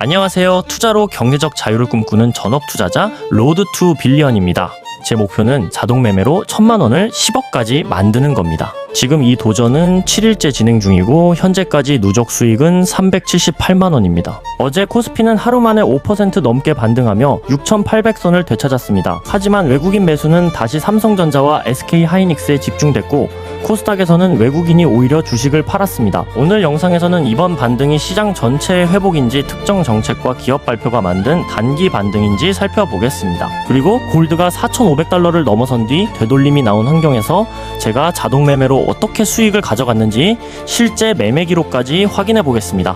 안녕하세요. 투자로 경제적 자유를 꿈꾸는 전업 투자자 로드 투 빌리언입니다. 제 목표는 자동 매매로 1000만 원을 10억까지 만드는 겁니다. 지금 이 도전은 7일째 진행 중이고 현재까지 누적 수익은 378만 원입니다. 어제 코스피는 하루 만에 5% 넘게 반등하며 6,800선을 되찾았습니다. 하지만 외국인 매수는 다시 삼성전자와 SK하이닉스에 집중됐고 코스닥에서는 외국인이 오히려 주식을 팔았습니다. 오늘 영상에서는 이번 반등이 시장 전체의 회복인지 특정 정책과 기업 발표가 만든 단기 반등인지 살펴보겠습니다. 그리고 골드가 4,500달러를 넘어선 뒤 되돌림이 나온 환경에서 제가 자동 매매로 어떻게 수익을 가져갔는지 실제 매매 기록까지 확인해 보겠습니다.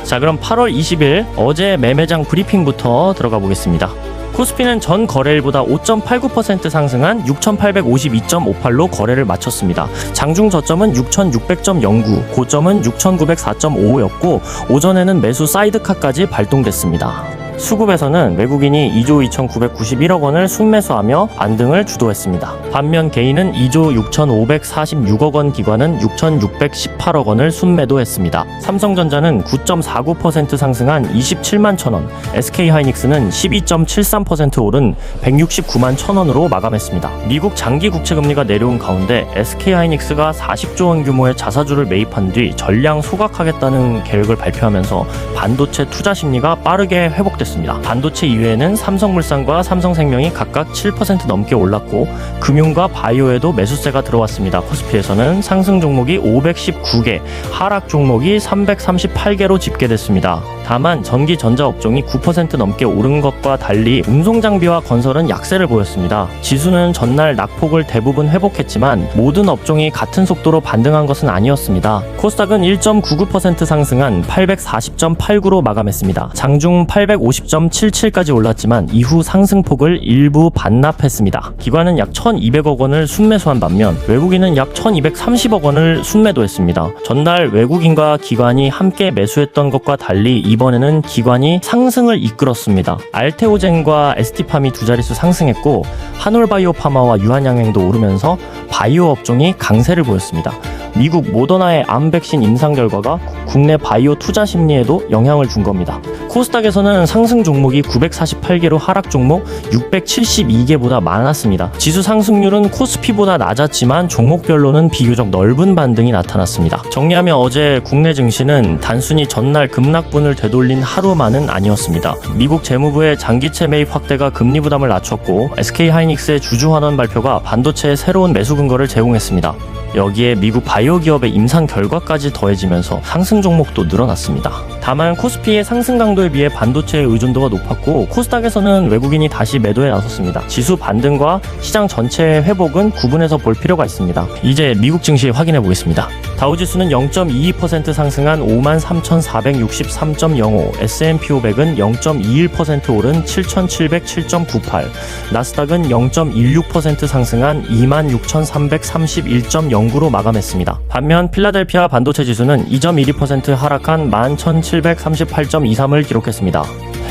자, 그럼 8월 20일 어제 매매장 브리핑부터 들어가 보겠습니다. 코스피는 전 거래일보다 5.89% 상승한 6,852.58로 거래를 마쳤습니다. 장중 저점은 6,600.09, 고점은 6,904.55였고 오전에는 매수 사이드카까지 발동됐습니다. 수급에서는 외국인이 2조 2,991억 원을 순매수하며 반등을 주도했습니다. 반면 개인은 2조 6,546억 원, 기관은 6,618억 원을 순매도했습니다. 삼성전자는 9.49% 상승한 27만 1,000원, SK하이닉스는 12.73% 오른 169만 1,000원으로 마감했습니다. 미국 장기 국채금리가 내려온 가운데 SK하이닉스가 40조 원 규모의 자사주를 매입한 뒤 전량 소각하겠다는 계획을 발표하면서 반도체 투자 심리가 빠르게 회복됐습니다. 반도체 이외에는 삼성물산과 삼성생명이 각각 7% 넘게 올랐고 금융과 바이오에도 매수세가 들어왔습니다. 코스피에서는 상승 종목이 519개, 하락 종목이 338개로 집계됐습니다. 다만 전기 전자 업종이 9% 넘게 오른 것과 달리 운송장비와 건설은 약세를 보였습니다. 지수는 전날 낙폭을 대부분 회복했지만 모든 업종이 같은 속도로 반등한 것은 아니었습니다. 코스닥은 1.99% 상승한 840.89로 마감했습니다. 장중 850.77까지 올랐지만 이후 상승폭을 일부 반납했습니다. 기관은 약 1,200억 원을 순매수한 반면 외국인은 약 1,230억 원을 순매도했습니다. 전날 외국인과 기관이 함께 매수했던 것과 달리 이번에는 기관이 상승을 이끌었습니다. 알테오젠과 ST팜이 두 자릿수 상승했고 한올바이오파마와 유한양행도 오르면서 바이오 업종이 강세를 보였습니다. 미국 모더나의 암 백신 임상 결과가 국내 바이오 투자 심리에도 영향을 준 겁니다. 코스닥에서는 상승 종목이 948개로 하락 종목 672개보다 많았습니다. 지수 상승률은 코스피보다 낮았지만 종목별로는 비교적 넓은 반등이 나타났습니다. 정리하면 어제 국내 증시는 단순히 전날 급락분을 되돌린 하루만은 아니었습니다. 미국 재무부의 장기채 매입 확대가 금리 부담을 낮췄고 SK하이닉스의 주주환원 발표가 반도체의 새로운 매수 근거를 제공했습니다. 여기에 미국 바이오 기업의 임상 결과까지 더해지면서 상승 종목도 늘어났습니다. 다만 코스피의 상승 강도에 비해 반도체의 의존도가 높았고 코스닥에서는 외국인이 다시 매도에 나섰습니다. 지수 반등과 시장 전체의 회복은 구분해서 볼 필요가 있습니다. 이제 미국 증시 확인해 보겠습니다. 다우지수는 0.22% 상승한 53,463.05, S&P 500은 0.21% 오른 7,707.98, 나스닥은 0.16% 상승한 26,331.09로 마감했습니다. 반면 필라델피아 반도체 지수는 2.12% 하락한 11,738.23을 기록했습니다.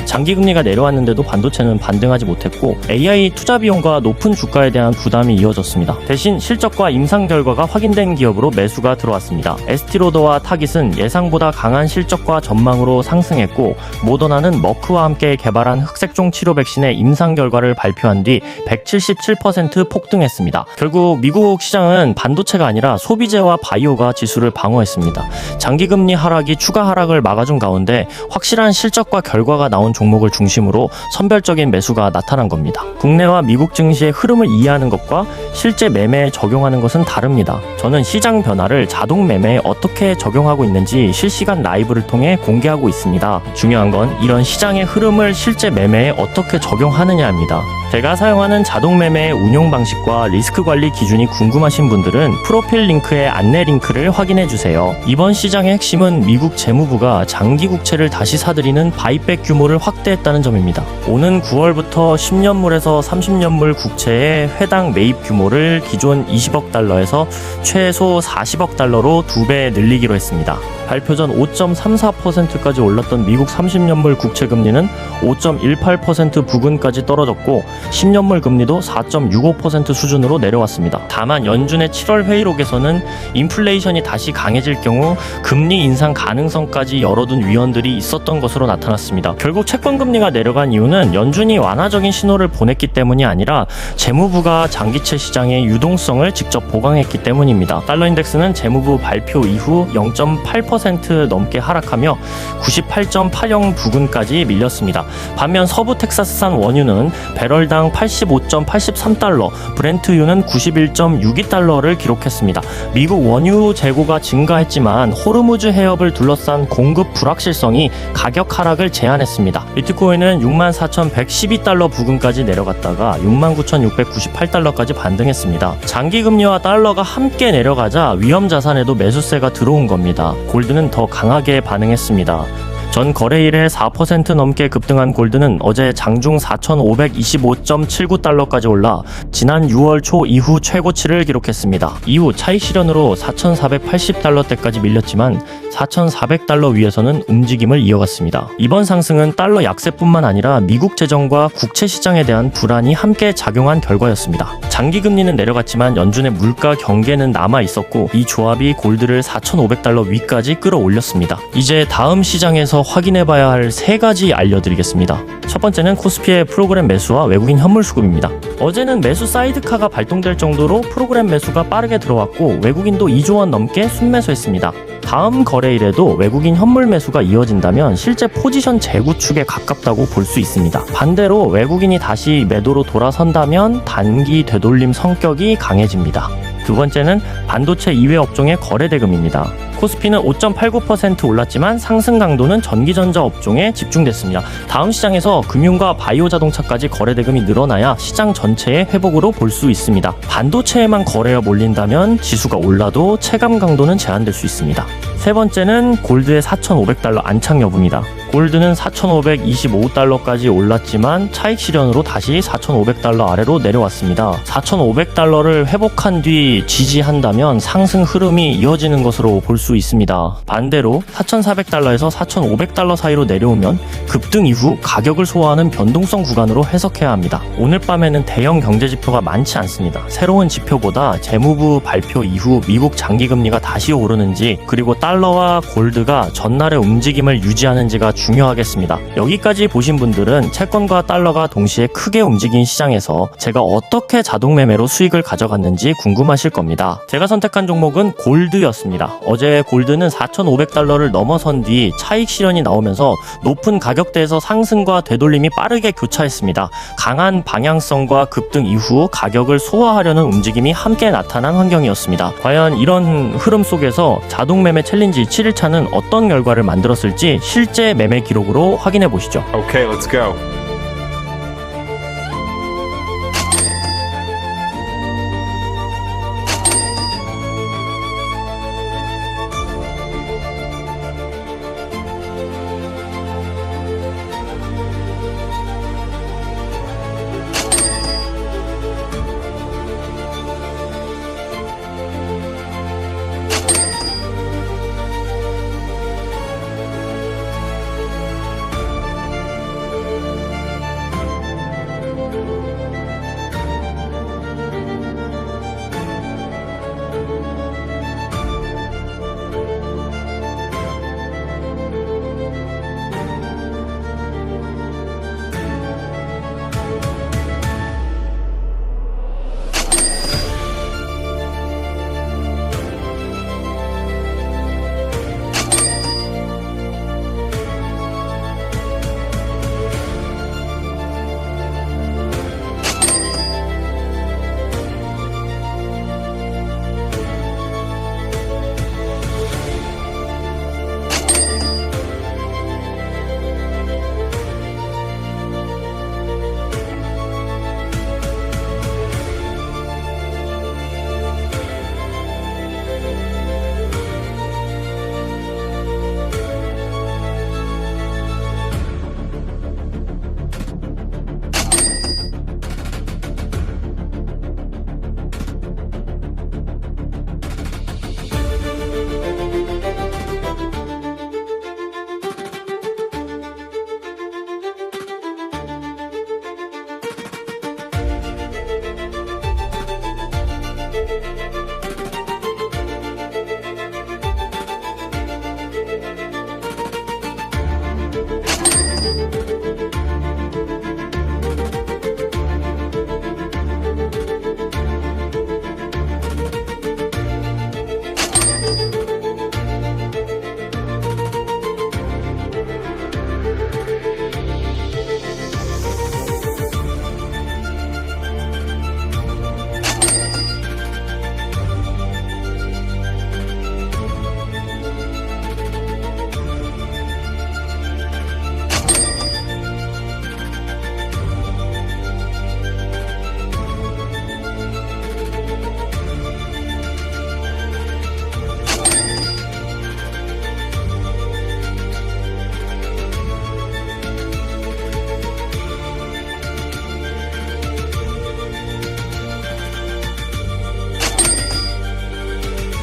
장기금리가 내려왔는데도 반도체는 반등하지 못했고 AI 투자 비용과 높은 주가에 대한 부담이 이어졌습니다. 대신 실적과 임상 결과가 확인된 기업으로 매수가 들어왔습니다. 에스티로더와 타깃은 예상보다 강한 실적과 전망으로 상승했고 모더나는 머크와 함께 개발한 흑색종 치료 백신의 임상 결과를 발표한 뒤 177% 폭등했습니다. 결국 미국 시장은 반도체가 아니라 소비재와 바이오가 지수를 방어했습니다. 장기금리 하락이 추가 하락을 막아준 가운데 확실한 실적과 결과가 나온 종목을 중심으로 선별적인 매수가 나타난 겁니다. 국내와 미국 증시의 흐름을 이해하는 것과 실제 매매에 적용하는 것은 다릅니다. 저는 시장 변화를 자동 매매에 어떻게 적용하고 있는지 실시간 라이브를 통해 공개하고 있습니다. 중요한 건 이런 시장의 흐름을 실제 매매에 어떻게 적용하느냐입니다. 제가 사용하는 자동 매매의 운용 방식과 리스크 관리 기준이 궁금하신 분들은 프로필 링크의 안내 링크를 확인해 주세요. 이번 시장의 핵심은 미국 재무부가 장기 국채를 다시 사들이는 바이백 규모를 확대했다는 점입니다. 오는 9월부터 10년물에서 30년물 국채의 회당 매입 규모를 기존 20억 달러에서 최소 40억 달러로 2배 늘리기로 했습니다. 발표 전 5.34%까지 올랐던 미국 30년물 국채 금리는 5.18% 부근까지 떨어졌고 10년물 금리도 4.65% 수준으로 내려왔습니다. 다만 연준의 7월 회의록에서는 인플레이션이 다시 강해질 경우 금리 인상 가능성까지 열어둔 위원들이 있었던 것으로 나타났습니다. 결국 채권 금리가 내려간 이유는 연준이 완화적인 신호를 보냈기 때문이 아니라 재무부가 장기채 시장의 유동성을 직접 보강했기 때문입니다. 달러 인덱스는 재무부 발표 이후 0.8% 넘게 하락하며 98.80 부근까지 밀렸습니다. 반면 서부 텍사스산 원유는 배럴당 85.83달러, 브렌트유는 91.62달러를 기록했습니다. 미국 원유 재고가 증가했지만 호르무즈 해협을 둘러싼 공급 불확실성이 가격 하락을 제한했습니다. 비트코인은 64,112달러 부근까지 내려갔다가 69,698달러까지 반등했습니다. 장기금리와 달러가 함께 내려가자 위험자산에도 매수세가 들어온 겁니다. 골드는 더 강하게 반응했습니다. 전 거래일에 4% 넘게 급등한 골드는 어제 장중 4,525.79달러까지 올라 지난 6월 초 이후 최고치를 기록했습니다. 이후 차익 실현으로 4,480달러대까지 밀렸지만 4,400달러 위에서는 움직임을 이어갔습니다. 이번 상승은 달러 약세뿐만 아니라 미국 재정과 국채 시장에 대한 불안이 함께 작용한 결과였습니다. 장기 금리는 내려갔지만 연준의 물가 경계는 남아 있었고 이 조합이 골드를 4,500달러 위까지 끌어올렸습니다. 이제 다음 시장에서 확인해봐야 할 세 가지 알려드리겠습니다. 첫 번째는 코스피의 프로그램 매수와 외국인 현물 수급입니다. 어제는 매수 사이드카가 발동될 정도로 프로그램 매수가 빠르게 들어왔고 외국인도 2조 원 넘게 순매수했습니다. 다음 거래일에도 외국인 현물 매수가 이어진다면 실제 포지션 재구축에 가깝다고 볼 수 있습니다. 반대로 외국인이 다시 매도로 돌아선다면 단기 되돌림 성격이 강해집니다. 두 번째는 반도체 이외 업종의 거래 대금입니다. 코스피는 5.89% 올랐지만 상승 강도는 전기전자 업종에 집중됐습니다. 다음 시장에서 금융과 바이오 자동차까지 거래 대금이 늘어나야 시장 전체의 회복으로 볼 수 있습니다. 반도체에만 거래가 몰린다면 지수가 올라도 체감 강도는 제한될 수 있습니다. 세 번째는 골드의 4,500달러 안착 여부입니다. 골드는 4,525달러까지 올랐지만 차익 실현으로 다시 4,500달러 아래로 내려왔습니다. 4,500달러를 회복한 뒤 지지한다면 상승 흐름이 이어지는 것으로 볼 수 있습니다. 반대로 4,400달러에서 4,500달러 사이로 내려오면 급등 이후 가격을 소화하는 변동성 구간으로 해석해야 합니다. 오늘 밤에는 대형 경제 지표가 많지 않습니다. 새로운 지표보다 재무부 발표 이후 미국 장기금리가 다시 오르는지 그리고 달러와 골드가 전날의 움직임을 유지하는지가 중요하겠습니다. 여기까지 보신 분들은 채권과 달러가 동시에 크게 움직인 시장에서 제가 어떻게 자동매매로 수익을 가져갔는지 궁금하실 겁니다. 제가 선택한 종목은 골드였습니다. 어제 골드는 4,500달러를 넘어선 뒤 차익 실현이 나오면서 높은 가격대에서 상승과 되돌림이 빠르게 교차했습니다. 강한 방향성과 급등 이후 가격을 소화하려는 움직임이 함께 나타난 환경이었습니다. 과연 이런 흐름 속에서 자동매매 챌린지 7일차는 어떤 결과를 만들었을지 실제 매매 기록으로 확인해 보시죠. Okay, let's go.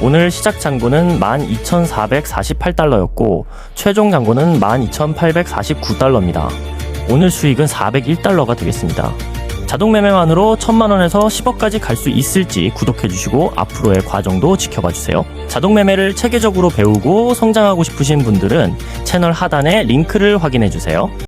오늘 시작 잔고는 12,448달러였고 최종 잔고는 12,849달러입니다. 오늘 수익은 401달러가 되겠습니다. 자동 매매만으로 1,000만원에서 10억까지 갈 수 있을지 구독해주시고 앞으로의 과정도 지켜봐주세요. 자동 매매를 체계적으로 배우고 성장하고 싶으신 분들은 채널 하단에 링크를 확인해주세요.